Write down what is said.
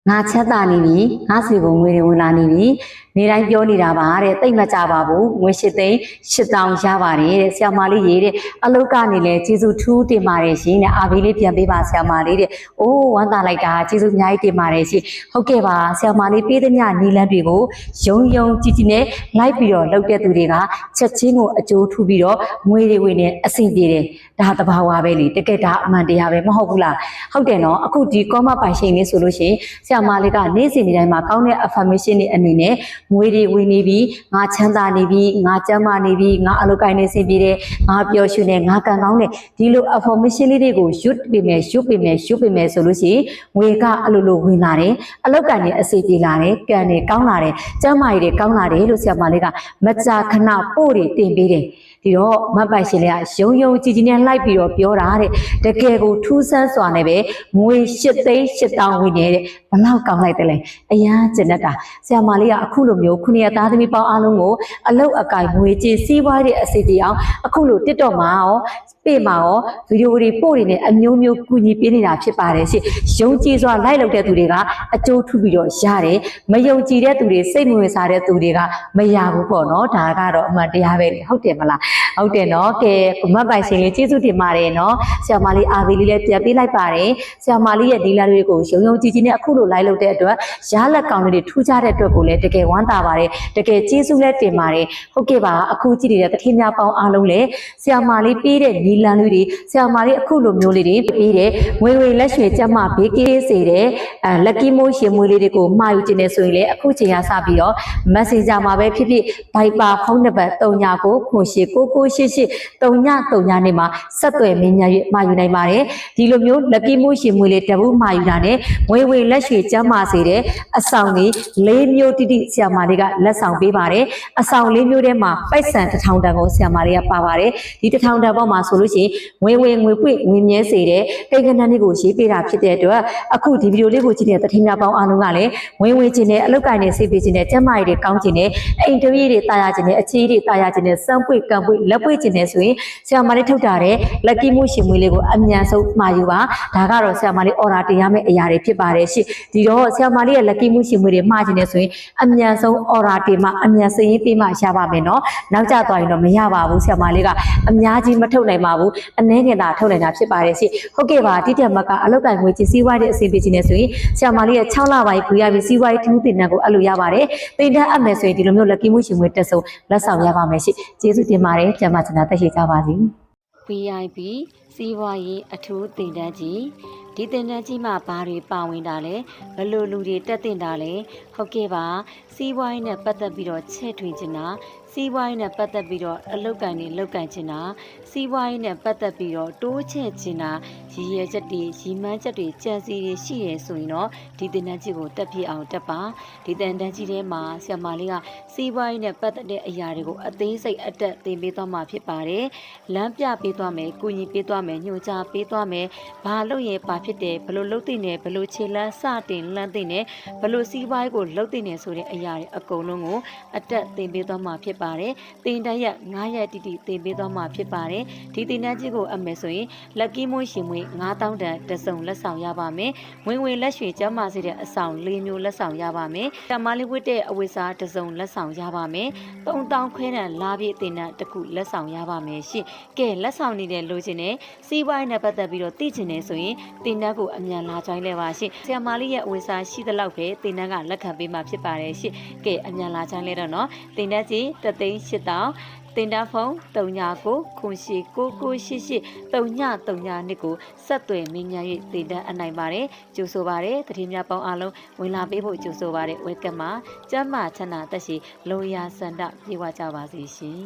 ငါချက်တာနေပြီငါစီကိုငွေတွေဝင်လာနေပြီနေတိုင်းပြောနေတာပါတဲ့တိတ်မကြပါဘူးငွေ၈သိန်း၈တောင်ရပါတယ်တဲ့ဆရာမလေးရေးတဲ့အလုတ်ကနေလဲကျေးဇူးထူးတင်ပါတယ်ရှင်တဲ့အာဘေးလေးပြန်ပေးပါဆရာမလေးတဲ့အိုးဝမ်းသာလိုက်တာကျေးဇူးအများကြီးတင်ပါတယ်ရှင်ဟုတ်ကဲ့ပါဆရာမလေးပေးသမျှနီလန်းတွေကိုယုံယုံကြည်ကြည်နဲ့လိုက်ပြီးတော့လုပ်တဲ့သူတွေကချက်ချင်းကိုအကျိုးထူးပြီးတော့ငွေတွေဝင်နေအဆင်ပြေတယ်ဒါတဘာဝပဲလေတကယ်ဒါအမှန်တရားပဲမဟုတ်ဘူးလားဟုတ်တယ်နော်အခုဒီ comment ပိုင်ရှင်လေးဆိုလို့ရှိရင်ဆရာမလေးကနေ့စဉ်နေ့တိုင်းမှာကောင်းတဲ့ affirmation တွေအနေနဲ့ငွေတွေဝင်နေပြီငါချမ်းသာနေပြီငါကျန်းမာနေပြီငါအလုပ်ကိုင်းနေစင်ပြေတယ်ငါပျော်ရွှင်နေငါကံကောင်းနေဒီလို affirmation လေးတွေကိုရွတ်ပေးမယ်ဆိုလို့ရှိရင်ငွေကအလိုလိုဝင်လာတယ်အလုပ်ကိုင်းနေအစီပြေလာတယ်ကံတွေကောင်းလာတယ်ကျန်းမာရေးတွေကောင်းလာတယ်လို့ဆရာမလေးကမကြာခဏပို့တွေတင်ပေးတယ်ဒီတော့မတ်ပိုင်ရှင်လေးကယုံယုံကြည်ကြည်နဲ့လိုက်ပြီးတော့ပြောတာတဲ့တကယ်ကိုထူးဆန်းစွာနဲ့ပဲငွေ၈သိန်း၈တောင်းဝင်နေတဲ့ဘလောက်ကောင်းလိုက်တယ်လဲအရန်ကျင်တတ်တာဆရာမလေးကအခုလိုမျိုးခုနှစ်သားသမီးပေါင်းအားလုံးကိုအလုတ်အကင်ငွေကြေးစီးပွားရေးအစီအတီအောင်အခုလို TikTok မှာရောပေမှာရောဗီဒီယိုတွေပို့နေတဲ့အမျိုးမျိုးကူညီပေးနေတာဖြစ်ပါတယ်ရှင်ယုံကြည်စွာလိုက်လုပ်တဲ့သူတွေကအကျိုးထူပြီးတော့ရတယ်မယုံကြည်တဲ့သူတွေစိတ်မဝင်စားတဲ့သူတွေကမရဘူးပေါ့နော်ဒါကတော့အမှန်တရားပဲဟုတ်တယ်မလားဟုတ်တယ်နော်ကဲမတ်ပိုင်ရှင်လေးကျေးဇူးတင်ပါတယ်နော်ဆရာမလေးအာဗီလေးလည်းပြန်ပေးလိုက်ပါတယ်ဆရာမလေးရဲ့ဒီလာတွေကိုယုံယုံကြည်ကြည်နဲ့အခုလိုလိုက်လုပ်တဲ့အတွက်ရလက်ကောင်းတွေထူးခြားတဲ့အတွက်ကိုလည်းတကယ်ဝမ်းသာပါတယ်တကယ်ကျေးဇူးလည်းတင်ပါတယ်ဟုတ်ကဲ့ပါအခုကြည့်နေတဲ့တထင်းများပေါင်းအားလုံးလည်းဆရာမလေးပေးတဲ့နီလန်းလေးတွေဆရာမလေးအခုလိုမျိုးလေးတွေပေးတယ်ငွေလက်ရွှေကျမဘေးကင်းစေတဲ့လက်ကီမိုးရှင်မွေးလေးတွေကိုမှာယူခြင်းနဲ့ဆိုရင်လည်းအခုချိန်ကစပြီးတော့ Messenger မှာပဲဖြစ်ဖြစ် Viber ဖုန်းနံပါတ်3999883939နဲ့မှာဆက်သွယ်မင်းများ၍မှာယူနိုင်ပါတယ်ဒီလိုမျိုးလက်ကီမိုးရှင်မွေးလေးတပူးမှာယူတာနဲ့ငွေလက်ရွှေကျမစေတဲ့အဆောင်လေး၄မျိုးတိတိဆရာမလေးကလက်ဆောင်ပေးပါတယ်အဆောင်၄မျိုးထဲမှာပိုက်ဆံ1000တန်ကိုဆရာမလေးကပါပါတယ်ဒီ1000တန်ပေါ်မှာဆိုလို့ရှိရင်ငွေပွင့်ငွေမြဲစေတဲ့ကိန်းကဏ္ဍလေးကိုရေးပေးတာဖြစ်တဲ့အတွက်အခုဒီဗီဒီယိုလေးကိုကြည့်နေတဲ့တထင်းများပေါင်းအားလုံးကလည်းဝင်ခြင်းနဲ့အလုပ်ကိုင်းနဲ့စိတ်ပေးခြင်းနဲ့ကျန်းမာရေးတွေကောင်းခြင်းနဲ့အိမ်တဝိတွေတာယာခြင်းနဲ့အခြေတွေတာယာခြင်းနဲ့စမ်းပွေကံပွေလက်ပွေခြင်းနဲ့ဆိုရင်ဆရာမလေးထုတ်တာတဲ့လက်ကီမိုးရှင်မွေးလေးကိုအမြန်ဆုံးမှာယူပါဒါကတော့ဆရာမလေးအော်ဒါတင်ရမယ့်အရာတွေဖြစ်ပါတယ်ရှင့်ဒီတော့ဆရာမလေးရဲ့လက်ကီမိုးရှင်မွေးတွေမှာခြင်းနဲ့ဆိုရင်အမြန်ဆုံးအော်ဒါတင်မှအမြန်စရင်ပေးမှရပါမယ်နော်နောက်ကျသွားရင်တော့မရပါဘူးဆရာမလေးကအများကြီးမထုတ်နိုင်ပါဘူးအနည်းငယ်သာထုတ်နိုင်တာဖြစ်ပါတယ်ရှင့်ဟုတ်ကဲ့ပါတိတက်မကအလောက်ကိုင်ငွေချင်းစီးပွားတဲ့အစီအပေးခြင်းနဲ့ဆိုရင်ဆရာမလေးရဲ့6လပိုင်းခူရပြီးစီးပွားရေးထူးတင်တဲ့ကိုအဲ့လိုရပါတယ်တင်တဲ့အပ်မယ်ဆိုရင်ဒီလိုမျိုးလက်ကီမိုးရှင်မွေးတက်ဆုံးလက်ဆောင်ရပါမယ်ရှင့်ကျေးဇူးတင်ပါတယ်ကျမချနာတက်ရှိကြပါစေ VIP စီးပွားရေးအထူးတင်တန်းကြီးဒီတင်တန်းကြီးမှာဘာတွေပါဝင်တာလဲဘယ်လိုလူတွေတက်တင်တာလဲဟုတ်ကဲ့ပါစီးပွားရေးနဲ့ပတ်သက်ပြီးတော့ချဲ့ထွင်ချင်တာစီးပွားရေးနဲ့ပတ်သက်ပြီးတော့အလုပ်ကိုင်တွေလုပ်ကိုင်ချင်တာစီးပွားရေးနဲ့ပတ်သက်ပြီးတော့တိုးချဲ့ချင်တာရည်ရွယ်ချက်တွေရည်မှန်းချက်တွေကြံစည်တွေရှိရဆိုရင်တော့ဒီတင်တန်းကြီးကိုတက်ပြည့်အောင်တက်ပါဒီတင်တန်းကြီးထဲမှာဆရာမလေးကစီးပွားရေးနဲ့ပတ်သက်တဲ့အရာတွေကိုအသေးစိတ်အတက်သင်ပေးသွားမှာဖြစ်ပါတယ်လမ်းပြပေးသွားမယ်ကုညီပေးသွားမယ်ညွှန်ကြားပေးသွားမယ်ဘာလို့ရင်ပါဖြစ်တယ်ဘလို့လုပ်သိနေဘလို့ခြေလမ်းစတင်လမ်းသိနေဘလို့စီးပွားရေးကိုလုပ်သိနေဆိုတဲ့အရာတွေအကုန်လုံးကိုအတက်သင်ပေးသွားမှာဖြစ်ပါတယ်တင်တန်းရက်9ရက်တိတိသင်ပေးသွားမှာဖြစ်ပါတယ်ဒီတင်တန်းကြီးကိုအမယ်ဆိုရင်လက်ကီမိုးရှင်မွေး9000တန်တစုံလက်ဆောင်ရပါမယ်ဝင်လက်ရွှေကျမ်းမာစေတဲ့အဆောင်၄မျိုးလက်ဆောင်ရပါမယ်တမလေးဝတ်တဲ့အဝိစားတစုံလက်ဆောင်ရပါမယ်3000ခွဲတန်လာပြည့်တင်တန်းတစ်ခုလက်ဆောင်ရပါမယ်ရှင့်ကဲလက်ဆောင်နေတဲ့လိုချင်တဲ့စီးပွားရေးနဲ့ပတ်သက်ပြီးတော့သိချင်နေဆိုရင်တင်တန်းကိုအမြန်လာjoinလဲပါရှင့်ဆရာမလေးရဲ့အဝိစားရှိသလောက်ပဲတင်တန်းကလက်ခံပေးမှာဖြစ်ပါတယ်ရှင့်ကဲအမြန်လာjoinလဲတော့နော်တင်တန်းကြီး3,800တင်တန်းဖုန်း39ခွန်ရှိ99883932ကိုဆက်သွယ်မင်းများ၍တင်တန်းအနိုင်ပါတယ်ကြိုဆိုပါတယ်တတိယများပေါင်းအားလုံးဝင်လာပေးဖို့ကြိုဆိုပါတယ်ဝက်ကမှာကျမ်းမာချမ်းသာတက်ရှိလိုရာစန္ဒပြေဝကြပါစေရှင်